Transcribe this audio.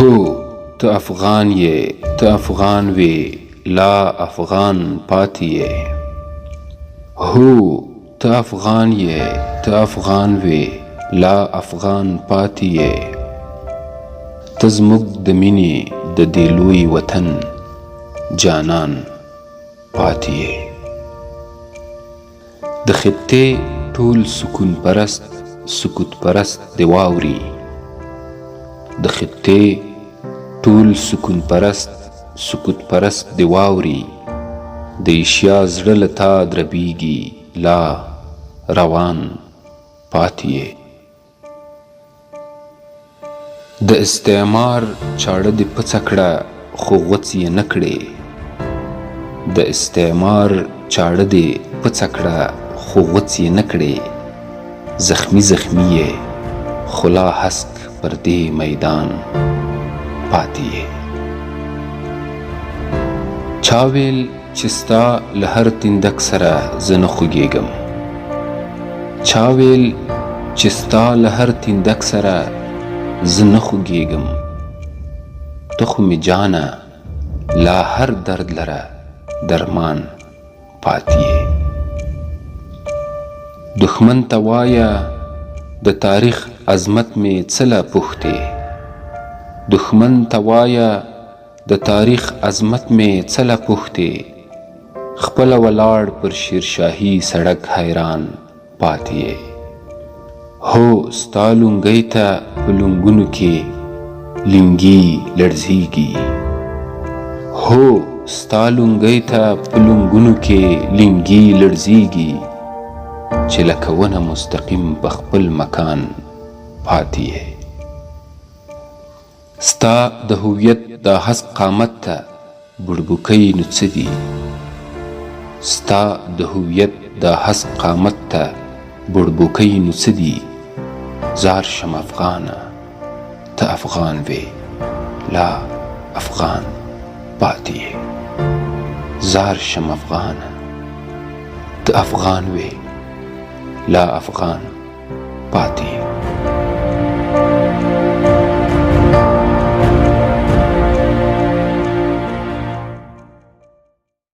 هو ته افغان یې ته افغان وې لا افغان پاتې یې هو ته افغان یې ته افغان وې لا افغان پاتې یې ته زموږ د مینې د دې لوی وطن جانان پاتې یې د خطې ټول سکون پرست سکوت پرست دی واوري د خطې ټول سکون پرست سکوت پرست دی واوري د ایشیا زړه له تا دربیږي لا روان پاتې یې د استعمار چاړه دې پڅه کړه خو غوڅ یې نه کړې د استعمار چاړه دې پڅه کړه خو غوڅ یې نه کړې زخمی زخمی یې خو لا هسک پر دې میدان پاتې یې چا ویل چې ستا له هر تندک سره زه نه خوږېږم چا ویل چې ستا له هر تندک سره زه نه خوږېږم ته خو مې جانه لا هر درد لره درمان پاتې یې دښمن ته وایه د تاریخ عظمت مې څه لا پوښتې دښمن ته وایه د تاریخ عظمت مې څه لا پوښتې خپله ولاړ پر شیرشاهي سړک حیران پاتې یې هو ستا لونګۍ ته په لونګونو کې لنګي لړزیږي هو ستا لونګۍ ته په لونګونو کې لنګي لړزیږي چې لکه ونه مستقیم په خپل مکان پاتې یې ستا د هویت دا هسک قامت ته بړبوکۍ نو څه دي ستا د هویت دا هسک قامت ته بړبوکۍ نو څه دي زار شم افغانه ته افغان وې لا افغان پاتې یې زار شم افغانه ته افغان وې لا افغان پاتې